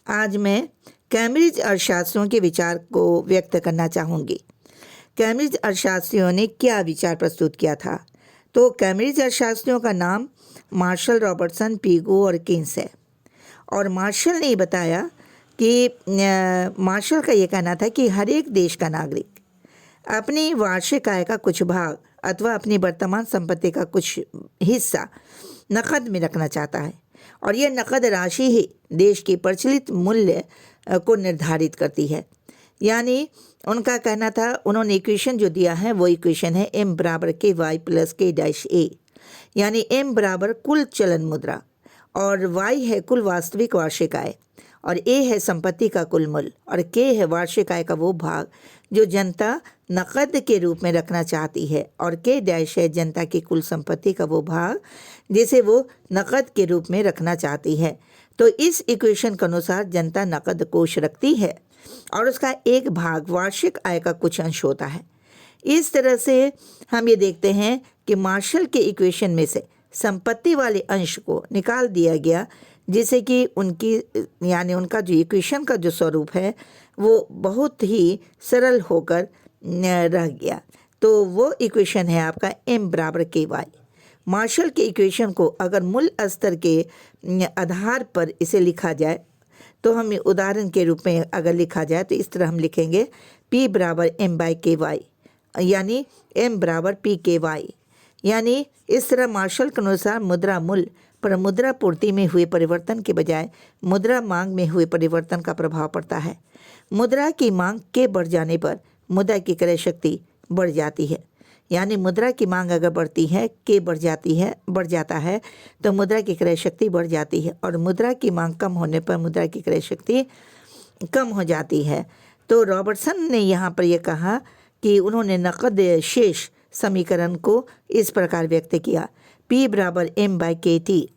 आज मैं कैम्ब्रिज अर्थशास्त्रियों के विचार को व्यक्त करना चाहूँगी। कैम्ब्रिज अर्थशास्त्रियों ने क्या विचार प्रस्तुत किया था? तो कैम्ब्रिज अर्थशास्त्रियों का नाम मार्शल, रॉबर्टसन, पीगू और किन्स है। और मार्शल ने बताया कि मार्शल का ये कहना था कि हर एक देश का नागरिक अपनी वार्षिक आय का कुछ भाग अथवा अपनी वर्तमान संपत्ति का कुछ हिस्सा नकद में रखना चाहता है, और यह नकद राशि ही देश की प्रचलित मूल्य को निर्धारित करती है। यानी उनका कहना था, उन्होंने इक्वेशन जो दिया है वो इक्वेशन है m बराबर के वाई प्लस के डैश ए, यानी m बराबर कुल चलन मुद्रा और y है कुल वास्तविक वार्षिक आय और a है संपत्ति का कुल मूल्य और k है वार्षिक आय का वो भाग जो जनता नकद के रूप में रखना चाहती है और k डैश है जनता की कुल संपत्ति का वो भाग जिसे वो नकद के रूप में रखना चाहती है। तो इस इक्वेशन के अनुसार जनता नकद कोष रखती है और उसका एक भाग वार्षिक आय का कुछ अंश होता है। इस तरह से हम ये देखते हैं कि मार्शल के इक्वेशन में से संपत्ति वाले अंश को निकाल दिया गया, जिससे कि उनकी यानी उनका जो इक्वेशन का जो स्वरूप है वो बहुत ही सरल होकर रह गया। तो वो इक्वेशन है आपका m बराबर के वाई। मार्शल के इक्वेशन को अगर मूल स्तर के आधार पर इसे लिखा जाए तो हम उदाहरण के रूप में अगर लिखा जाए तो इस तरह हम लिखेंगे p बराबर m बाई के वाई, यानी m बराबर p के वाई। यानी इस तरह मार्शल के अनुसार मुद्रा मूल्य पर मुद्रा पूर्ति में हुए परिवर्तन के बजाय मुद्रा मांग में हुए परिवर्तन का प्रभाव पड़ता है। मुद्रा की मांग के बढ़ जाने पर मुद्रा की क्रय शक्ति बढ़ जाती है। यानी मुद्रा की मांग अगर बढ़ती है, के बढ़ जाता है तो मुद्रा की क्रय शक्ति बढ़ जाती है, और मुद्रा की मांग कम होने पर मुद्रा की क्रय शक्ति कम हो जाती है। तो रॉबर्टसन ने यहाँ पर यह कहा कि उन्होंने नकद शेष समीकरण को इस प्रकार व्यक्त किया, P बराबर m बाई के टी,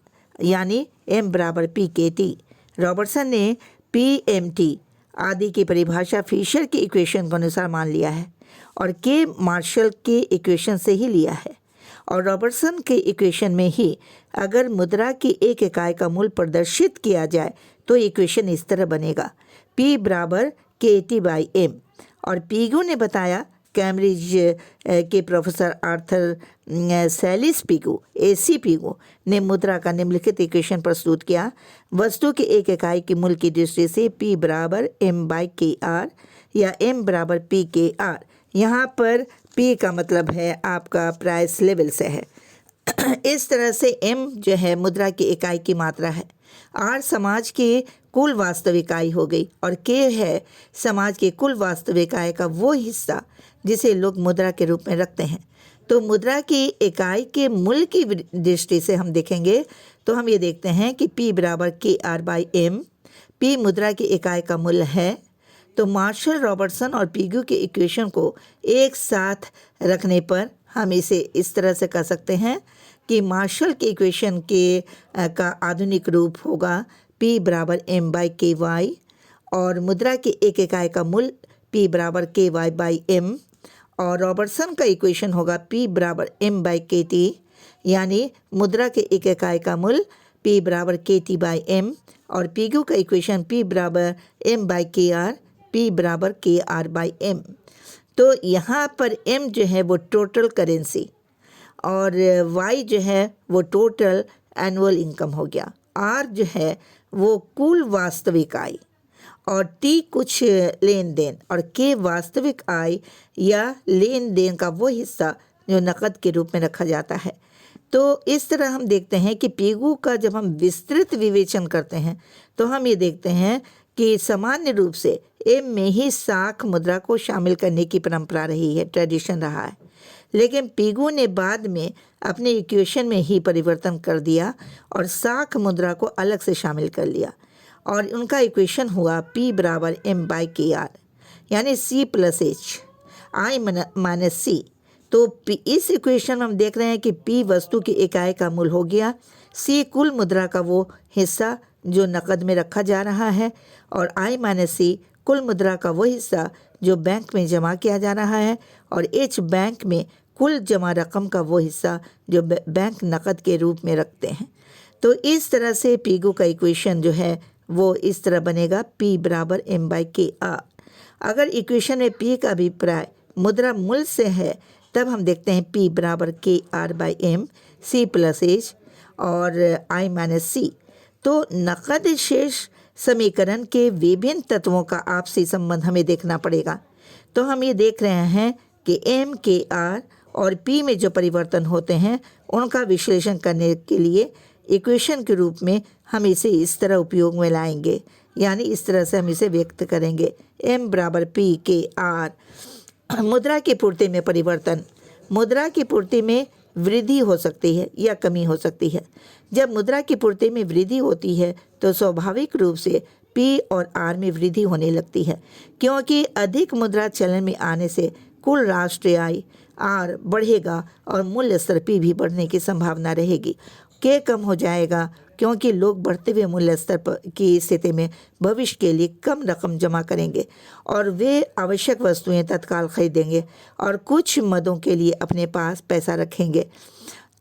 यानी m बराबर p के टी। रॉबर्टसन ने PMT आदि की परिभाषा फिशर के इक्वेशन के अनुसार मान लिया है और के मार्शल के इक्वेशन से ही लिया है। और रॉबर्टसन के इक्वेशन में ही अगर मुद्रा की एक इकाई का मूल्य प्रदर्शित किया जाए तो इक्वेशन इस तरह बनेगा, P बराबर के टी बाई m। और पीगू ने बताया, कैम्ब्रिज के professor Arthur सैलिस Pigou AC Pigou ने मुद्रा का निम्नलिखित इक्वेशन प्रस्तुत किया। वस्तु की एक इकाई के मूल्य की दृष्टि से P बराबर m बाई के आर या m बराबर p के आर। यहाँ पर p का मतलब है आपका प्राइस लेवल से है। इस तरह से m जो है मुद्रा की इकाई की मात्रा है, r समाज की कुल वास्तविक आय हो गई और k है समाज के कुल वास्तविक आय का वो हिस्सा जिसे लोग मुद्रा के रूप में रखते हैं। तो मुद्रा की इकाई के मूल्य की दृष्टि से हम देखेंगे तो हम ये देखते हैं कि P बराबर के आर बाई m, P मुद्रा की इकाई का मूल्य है। तो मार्शल, रॉबर्टसन और पीगू के इक्वेशन को एक साथ रखने पर हम इसे इस तरह से कह सकते हैं कि मार्शल के इक्वेशन के का आधुनिक रूप होगा P बराबर m बाई के वाई और मुद्रा की एक इकाई का मूल्य P बराबर के वाई बाई m, और रॉबर्टसन का इक्वेशन होगा P बराबर m बाई के टी, यानी मुद्रा के एक इकाई का मूल्य P बराबर के टी बाई m, और पीगू का इक्वेशन P बराबर m बाई के आर, P बराबर के आर बाई m। तो यहाँ पर m जो है वो टोटल करेंसी और y जो है वो टोटल एनुअल इनकम हो गया, r जो है वो कुल वास्तविक आय और T कुछ लेन देन और K वास्तविक आय या लेन देन का वो हिस्सा जो नकद के रूप में रखा जाता है। तो इस तरह हम देखते हैं कि पीगू का जब हम विस्तृत विवेचन करते हैं तो हम ये देखते हैं कि सामान्य रूप से m में ही साख मुद्रा को शामिल करने की परंपरा रही है, ट्रेडिशन रहा है। लेकिन पीगू ने बाद में अपने इक्वेशन में ही परिवर्तन कर दिया और साख मुद्रा को अलग से शामिल कर लिया और उनका इक्वेशन हुआ P बराबर m बाई के आर, यानी C plus H I minus C। तो इस इक्वेशन में हम देख रहे हैं कि P वस्तु की इकाई का मूल्य हो गया, C कुल मुद्रा का वो हिस्सा जो नकद में रखा जा रहा है और I माइनस C कुल मुद्रा का वो हिस्सा जो बैंक में जमा किया जा रहा है और H बैंक में कुल जमा रकम का वो हिस्सा जो बैंक नकद के रूप में रखते हैं। तो इस तरह से पीगू का इक्वेशन जो है वो इस तरह बनेगा P बराबर M बाई के आर। अगर इक्वेशन में P का अभिप्राय मुद्रा मूल्य से है तब हम देखते हैं P बराबर के R by M C plus H और आई माइनस सी। तो नकद शेष समीकरण के विभिन्न तत्वों का आपसी संबंध हमें देखना पड़ेगा। तो हम ये देख रहे हैं कि एम के आर और पी में जो परिवर्तन होते हैं उनका विश्लेषण करने के लिए इक्वेशन के रूप में हम इसे इस तरह उपयोग में लाएंगे, यानी इस तरह से हम इसे व्यक्त करेंगे। एम बराबर पी के आर। मुद्रा की पूर्ति में परिवर्तन। मुद्रा की पूर्ति में वृद्धि हो सकती है या कमी हो सकती है। जब मुद्रा की पूर्ति में वृद्धि होती है तो स्वाभाविक रूप से पी और आर में वृद्धि होने लगती है, क्योंकि अधिक मुद्रा चलन में आने से कुल राष्ट्रीय आय आर बढ़ेगा और मूल्य स्तर पी भी बढ़ने की संभावना रहेगी। के कम हो जाएगा क्योंकि लोग बढ़ते हुए मूल्य स्तर पर की स्थिति में भविष्य के लिए कम रकम जमा करेंगे और वे आवश्यक वस्तुएं तत्काल खरीदेंगे और कुछ मदों के लिए अपने पास पैसा रखेंगे,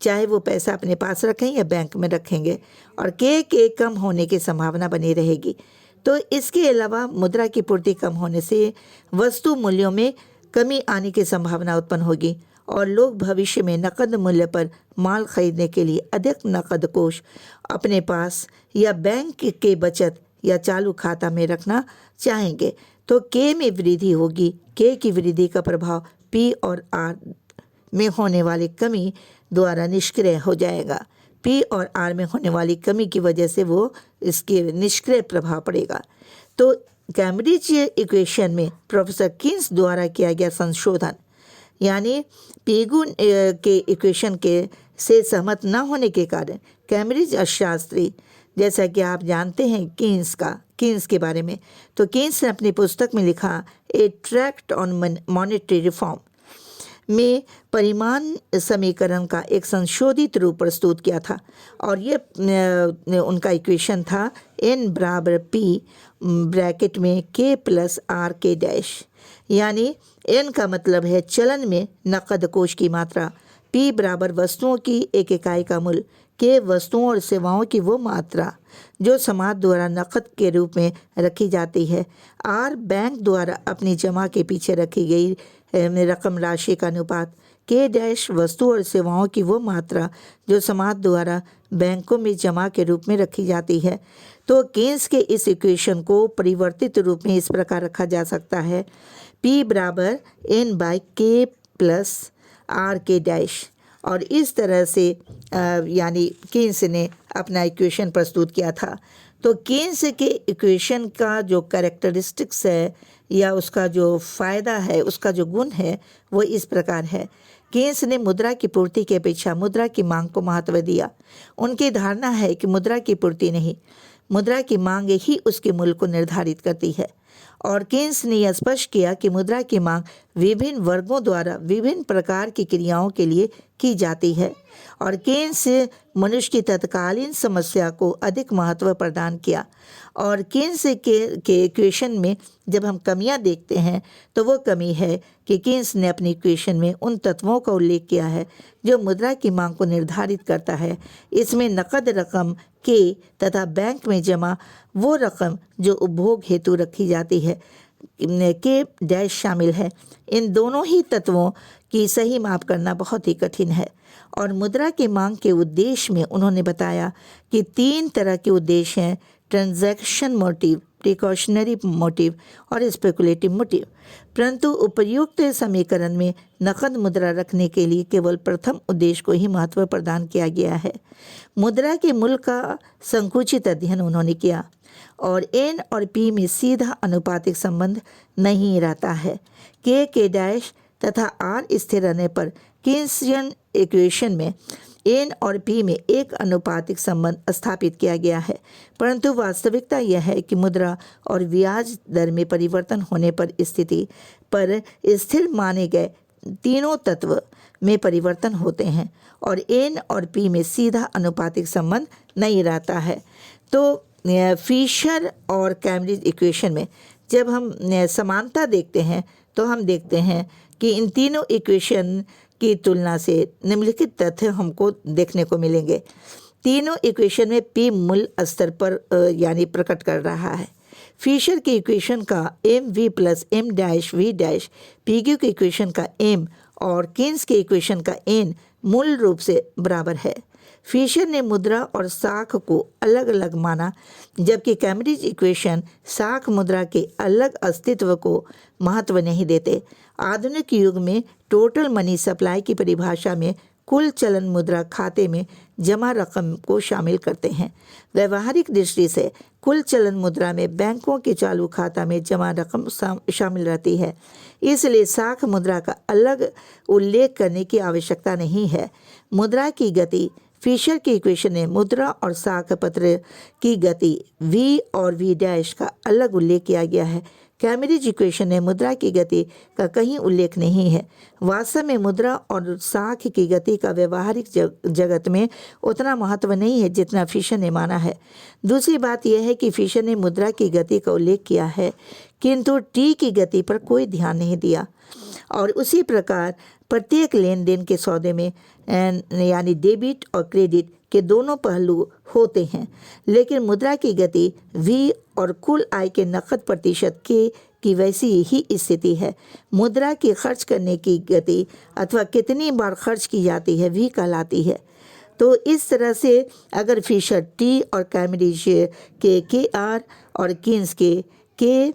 चाहे वो पैसा अपने पास रखें या बैंक में रखेंगे, और के कम होने की संभावना बनी रहेगी। तो इसके अलावा मुद्रा की पूर्ति कम होने से वस्तु मूल्यों में कमी आने की संभावना उत्पन्न होगी और लोग भविष्य में नकद मूल्य पर माल खरीदने के लिए अधिक नकद कोष अपने पास या बैंक के बचत या चालू खाता में रखना चाहेंगे। तो के में वृद्धि होगी। के की वृद्धि का प्रभाव पी और आर में होने वाली कमी द्वारा निष्क्रिय हो जाएगा। पी और आर में होने वाली कमी की वजह से वो इसके निष्क्रिय प्रभाव पड़ेगा। तो कैम्ब्रिज इक्वेशन में प्रोफेसर कीन्स द्वारा किया गया संशोधन, यानी पेगुन के इक्वेशन के से सहमत न होने के कारण कैम्ब्रिज अर्थशास्त्री, जैसा कि आप जानते हैं कीन्स के बारे में, तो कीन्स ने अपनी पुस्तक में लिखा ए ट्रैक्ट ऑन मॉनेटरी रिफॉर्म में परिमाण समीकरण का एक संशोधित रूप प्रस्तुत किया था और ये उनका इक्वेशन था एन बराबर पी ब्रैकेट में के प्लस आर के डैश, यानी एन का मतलब है चलन में नकद कोष की मात्रा, पी बराबर वस्तुओं की एक इकाई का मूल्य, के वस्तुओं और सेवाओं की वो मात्रा जो समाज द्वारा नकद के रूप में रखी जाती है, आर बैंक द्वारा अपनी जमा के पीछे रखी गई रकम राशि का अनुपात, के डैश वस्तु और सेवाओं की वो मात्रा जो समाज द्वारा बैंकों में जमा के रूप में रखी जाती है। तो कीन्स के इस इक्वेशन को परिवर्तित रूप में इस प्रकार रखा जा सकता है, P बराबर एन बाई के प्लस आर के डैश, और इस तरह से यानी कीन्स ने अपना इक्वेशन प्रस्तुत किया था। तो कीन्स के इक्वेशन का जो कैरेक्टरिस्टिक्स है या उसका जो फ़ायदा है, उसका जो गुण है, वो इस प्रकार है। कीन्स ने मुद्रा की पूर्ति की अपेक्षा मुद्रा की मांग को महत्व दिया। उनकी धारणा है कि मुद्रा की पूर्ति नहीं, मुद्रा की मांग ही उसके मूल्य को निर्धारित करती है। और कीन्स ने यह स्पष्ट किया कि मुद्रा की मांग विभिन्न वर्गों द्वारा विभिन्न प्रकार की क्रियाओं के लिए की जाती है, और कीन्स मनुष्य की तत्कालीन समस्या को अधिक महत्व प्रदान किया। और कीन्स के इक्वेशन में जब हम कमियां देखते हैं तो वो कमी है कि कीन्स ने अपनी इक्वेशन में उन तत्वों का उल्लेख किया है जो मुद्रा की मांग को निर्धारित करता है। इसमें नकद रकम के तथा बैंक में जमा वो रकम जो उपभोग हेतु रखी जाती है के डैश शामिल है। इन दोनों ही तत्वों की सही माप करना बहुत ही कठिन है। और मुद्रा की मांग के उद्देश्य में उन्होंने बताया कि 3 तरह के उद्देश्य हैं: ट्रांजैक्शन मोटिव, प्रिकॉशनरी मोटिव और स्पेकुलेटिव मोटिव। परंतु उपर्युक्त समीकरण में नकद मुद्रा रखने के लिए केवल प्रथम उद्देश्य को ही महत्व प्रदान किया गया है। मुद्रा के मूल्य का संकुचित अध्ययन उन्होंने किया और एन और पी में सीधा अनुपातिक संबंध नहीं रहता है। के डैश तथा आर स्थिर रहने पर कीन्सियन इक्वेशन में एन और पी में एक अनुपातिक संबंध स्थापित किया गया है, परंतु वास्तविकता यह है कि मुद्रा और ब्याज दर में परिवर्तन होने पर स्थिति पर स्थिर माने गए तीनों तत्व में परिवर्तन होते हैं और एन और पी में सीधा अनुपातिक संबंध नहीं रहता है। तो फिशर और कैम्ब्रिज इक्वेशन में जब हम समानता देखते हैं तो हम देखते हैं कि इन तीनों इक्वेशन की तुलना से निम्नलिखित तथ्य हमको देखने को मिलेंगे। तीनों इक्वेशन में पी मूल स्तर पर यानी प्रकट कर रहा है। फिशर के इक्वेशन का M V plus M dash V dash, PQ के इक्वेशन का एम और केन्स के इक्वेशन का एन मूल रूप से बराबर है। फिशर ने मुद्रा और साख को अलग अलग माना, जबकि कैम्ब्रिज इक्वेशन साख मुद्रा के अलग अस्तित्व को महत्व नहीं देते। आधुनिक युग में टोटल मनी सप्लाई की परिभाषा में कुल चलन मुद्रा खाते में जमा रकम को शामिल करते हैं। व्यवहारिक दृष्टि से कुल चलन मुद्रा में बैंकों के चालू खाता में जमा रकम शामिल रहती है, इसलिए साख मुद्रा का अलग उल्लेख करने की आवश्यकता नहीं है। मुद्रा की गति, फिशर के इक्वेशन में मुद्रा और साख पत्र की गति v और v डैश का अलग उल्लेख किया गया है। कैम्ब्रिज इक्वेशन में मुद्रा की गति का कहीं उल्लेख नहीं है। वास्तव में मुद्रा और साख की गति का व्यवहारिक जगत में उतना महत्व नहीं है जितना फिशर ने माना है। दूसरी बात यह है कि फिशर ने मुद्रा की गति का उल्लेख किया है, किंतु टी की गति पर कोई ध्यान नहीं दिया। और उसी प्रकार प्रत्येक लेन देन के सौदे में यानी डेबिट और क्रेडिट के दोनों पहलू होते हैं, लेकिन मुद्रा की गति वी और कुल आय के नकद प्रतिशत की वैसी ही स्थिति है। मुद्रा की खर्च करने की गति अथवा कितनी बार खर्च की जाती है वी कहलाती है। तो इस तरह से अगर फिशर टी और कैम्ब्रिज के आर और केन्स के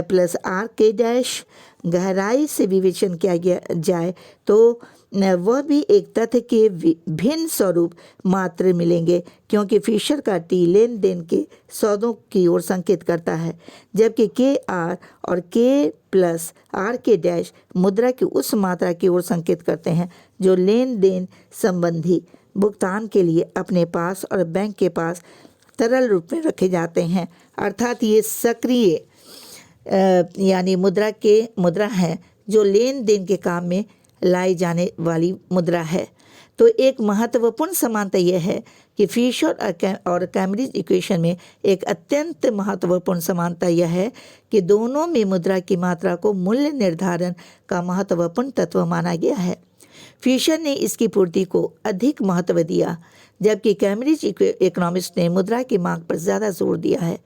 प्लस आर के डैश गहराई से विवेचन किया जाए तो वह भी एक तथ्य के भिन्न स्वरूप मात्र मिलेंगे, क्योंकि फिशर का टी लेन देन के सौदों की ओर संकेत करता है, जबकि के आर और के प्लस आर के डैश मुद्रा की उस मात्रा की ओर संकेत करते हैं जो लेन देन संबंधी भुगतान के लिए अपने पास और बैंक के पास तरल रूप में रखे जाते हैं। अर्थात ये सक्रिय यानी मुद्रा है जो लेन देन के काम में लाई जाने वाली मुद्रा है। तो एक महत्वपूर्ण समानता यह है कि फिशर और कैम्ब्रिज इक्वेशन में एक अत्यंत महत्वपूर्ण समानता यह है कि दोनों में मुद्रा की मात्रा को मूल्य निर्धारण का महत्वपूर्ण तत्व माना गया है। फिशर ने इसकी पूर्ति को अधिक महत्व दिया, जबकि कैम्ब्रिज इकोनॉमिस्ट ने मुद्रा की मांग पर ज़्यादा जोर दिया है।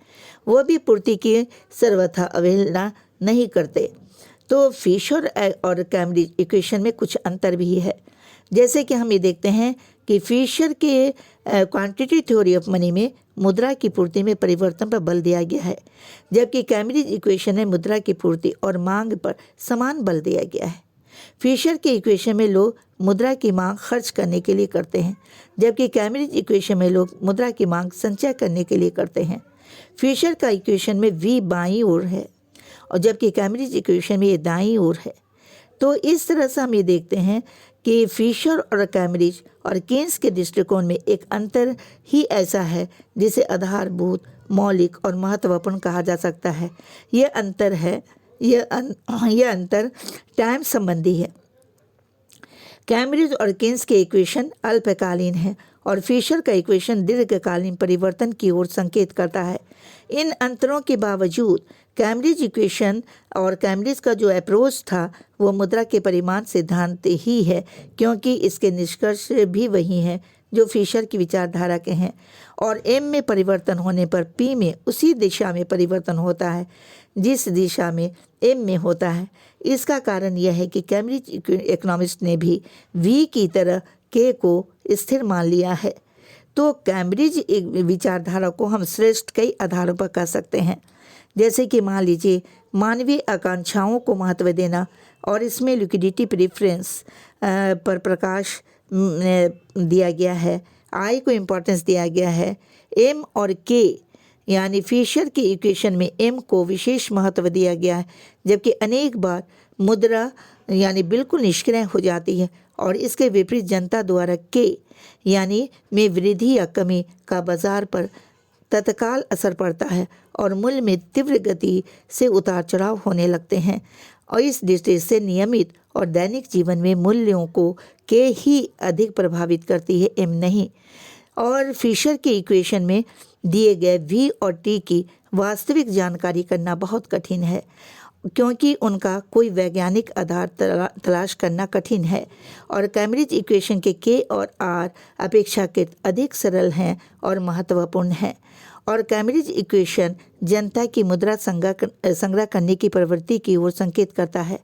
वह भी पूर्ति की सर्वथा अवहेलना नहीं करते। तो फिशर और कैम्ब्रिज इक्वेशन में कुछ अंतर भी है, जैसे कि हम ये देखते हैं कि फिशर के क्वांटिटी थ्योरी ऑफ मनी में मुद्रा की पूर्ति में परिवर्तन पर बल दिया गया है, जबकि कैम्ब्रिज इक्वेशन में मुद्रा की पूर्ति और मांग पर समान बल दिया गया है। फिशर के इक्वेशन में लोग मुद्रा की मांग खर्च करने के लिए करते हैं, जबकि कैम्ब्रिज इक्वेशन में लोग मुद्रा की मांग संचय करने के लिए करते हैं। फिशर का इक्वेशन में वी बाईं ओर है और जबकि कैम्ब्रिज इक्वेशन में ये दाईं ओर है। तो इस तरह से हम ये देखते हैं कि फिशर और कैम्ब्रिज और केन्स के दृष्टिकोण में एक अंतर ही ऐसा है जिसे आधारभूत, मौलिक और महत्वपूर्ण कहा जा सकता है। यह अंतर टाइम संबंधी है। कैम्ब्रिज और केन्स के इक्वेशन अल्पकालीन है और फिशर का इक्वेशन दीर्घकालीन परिवर्तन की ओर संकेत करता है। इन अंतरों के बावजूद कैम्ब्रिज इक्वेशन और कैम्ब्रिज का जो अप्रोच था वो मुद्रा के परिमाण सिद्धांत ही है, क्योंकि इसके निष्कर्ष भी वही हैं जो फिशर की विचारधारा के हैं। और एम में परिवर्तन होने पर पी में उसी दिशा में परिवर्तन होता है जिस दिशा में एम में होता है। इसका कारण यह है कि कैम्ब्रिज इकोनॉमिस्ट ने भी वी की तरह के को स्थिर मान लिया है। तो कैम्ब्रिज विचारधारा को हम श्रेष्ठ कई आधारों पर कह सकते हैं, जैसे कि मान लीजिए मानवीय आकांक्षाओं को महत्व देना और इसमें लिक्विडिटी प्रेफरेंस पर प्रकाश दिया गया है, आई को इम्पोर्टेंस दिया गया है। एम और के यानी फिशर की इक्वेशन में एम को विशेष महत्व दिया गया है, जबकि अनेक बार मुद्रा यानी बिल्कुल निष्क्रिय हो जाती है और इसके विपरीत जनता द्वारा के यानी में वृद्धि या कमी का बाजार पर तत्काल असर पड़ता है और मूल्य में तीव्र गति से उतार चढ़ाव होने लगते हैं। और इस दृष्टि से नियमित और दैनिक जीवन में मूल्यों को के ही अधिक प्रभावित करती है, एम नहीं। और फिशर के इक्वेशन में दिए गए वी और टी की वास्तविक जानकारी करना बहुत कठिन है क्योंकि उनका कोई वैज्ञानिक आधार तलाश करना कठिन है और कैम्ब्रिज इक्वेशन के के और आर अपेक्षाकृत अधिक सरल हैं और महत्वपूर्ण हैं। और कैम्ब्रिज इक्वेशन जनता की मुद्रा संग्रह करने की प्रवृत्ति की ओर संकेत करता है,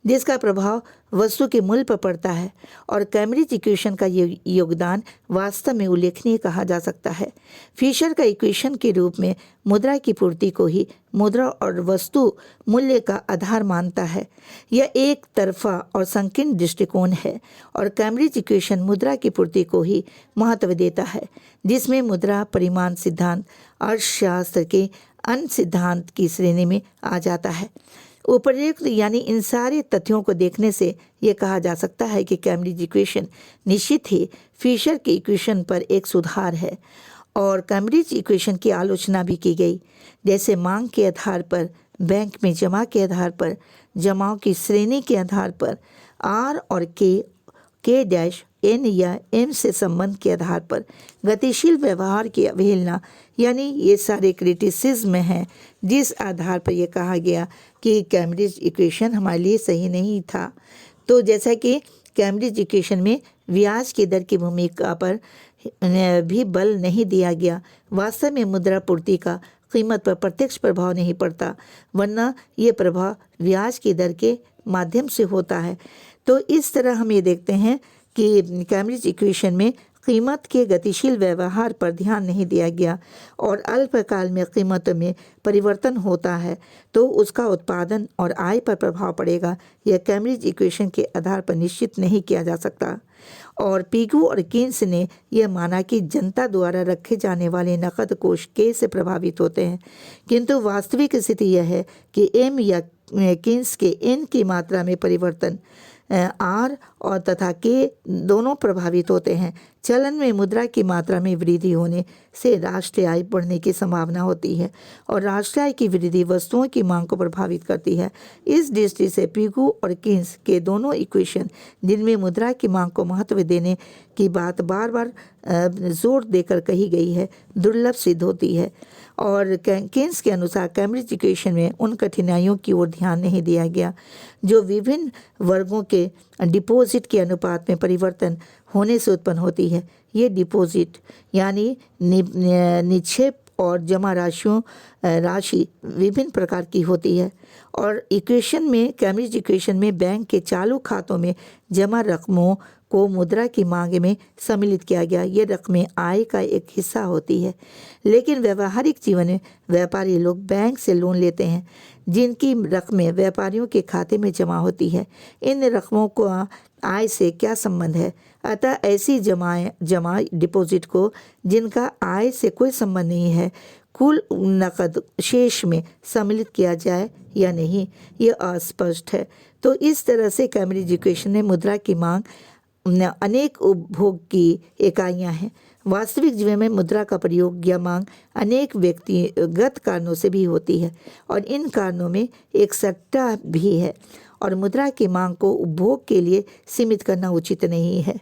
जिसका प्रभाव वस्तु के मूल्य पर पड़ता है। और कैम्ब्रिज इक्वेशन का योगदान वास्तव में उल्लेखनीय कहा जा सकता है। फिशर का इक्वेशन के रूप में मुद्रा की पूर्ति को ही मुद्रा और वस्तु मूल्य का आधार मानता है। यह एक तरफा और संकीर्ण दृष्टिकोण है और कैम्ब्रिज इक्वेशन मुद्रा की पूर्ति को ही महत्व देता है, जिसमें मुद्रा परिमाण सिद्धांत अर्थशास्त्र के अन्य सिद्धांत की श्रेणी में आ जाता है। उपर्युक्त यानी इन सारे तथ्यों को देखने से यह कहा जा सकता है कि कैम्ब्रिज इक्वेशन निश्चित ही फिशर के इक्वेशन पर एक सुधार है। और कैम्ब्रिज इक्वेशन की आलोचना भी की गई, जैसे मांग के आधार पर, बैंक में जमा के आधार पर, जमाओं की श्रेणी के आधार पर, आर और के डैश एन या एम से संबंध के आधार पर, गतिशील व्यवहार की अवहेलना, यानी ये सारे क्रिटिसिज्म हैं जिस आधार पर यह कहा गया कि कैम्ब्रिज इक्वेशन हमारे लिए सही नहीं था। तो जैसा कि कैम्ब्रिज इक्वेशन में ब्याज की दर की भूमिका पर भी बल नहीं दिया गया। वास्तव में मुद्रा पूर्ति का कीमत पर प्रत्यक्ष प्रभाव नहीं पड़ता, वरना ये प्रभाव ब्याज की दर के माध्यम से होता है। तो इस तरह हम ये देखते हैं कि कैम्ब्रिज इक्वेशन में कीमत के गतिशील व्यवहार पर ध्यान नहीं दिया गया और अल्पकाल में कीमतों में परिवर्तन होता है तो उसका उत्पादन और आय पर प्रभाव पड़ेगा। यह कैम्ब्रिज इक्वेशन के आधार पर निश्चित नहीं किया जा सकता। और पिगू और कीन्स ने यह माना कि जनता द्वारा रखे जाने वाले नकद कोष के से प्रभावित होते हैं, किंतु वास्तविक स्थिति यह है कि एम या कीन्स के एन की मात्रा में परिवर्तन आर और तथा के दोनों प्रभावित होते हैं। चलन में मुद्रा की मात्रा में वृद्धि होने से राष्ट्रीय आय बढ़ने की संभावना होती है और राष्ट्रीय आय की वृद्धि वस्तुओं की मांग को प्रभावित करती है। इस दृष्टि से पिगू और कीन्स के दोनों इक्वेशन, जिनमें मुद्रा की मांग को महत्व देने की बात बार बार जोर देकर कही गई है, दुर्लभ सिद्ध होती है। और कीन्स के अनुसार कैम्ब्रिज इक्वेशन में उन कठिनाइयों की ओर ध्यान नहीं दिया गया जो विभिन्न वर्गों के डिपॉजिट के अनुपात में परिवर्तन होने से उत्पन्न होती है। ये डिपॉजिट यानी निक्षेप और जमा राशि विभिन्न प्रकार की होती है। और इक्वेशन में कैम्ब्रिज इक्वेशन में बैंक के चालू खातों में जमा रकमों को मुद्रा की मांग में सम्मिलित किया गया। ये रकमें आय का एक हिस्सा होती है, लेकिन व्यवहारिक जीवन में व्यापारी लोग बैंक से लोन लेते हैं जिनकी रकमें व्यापारियों के खाते में जमा होती है। इन रकमों को आय से क्या संबंध है? अतः ऐसी जमा डिपॉजिट को जिनका आय से कोई संबंध नहीं है, कुल नकद शेष में सम्मिलित किया जाए या नहीं, ये अस्पष्ट है। तो इस तरह से कैम्ब्रिज इक्वेशन में मुद्रा की मांग अनेक उपभोग की इकाइयां हैं। वास्तविक जीवन में मुद्रा का प्रयोग या मांग अनेक व्यक्तिगत कारणों से भी होती है और इन कारणों में एक सट्टा भी है और मुद्रा की मांग को उपभोग के लिए सीमित करना उचित नहीं है।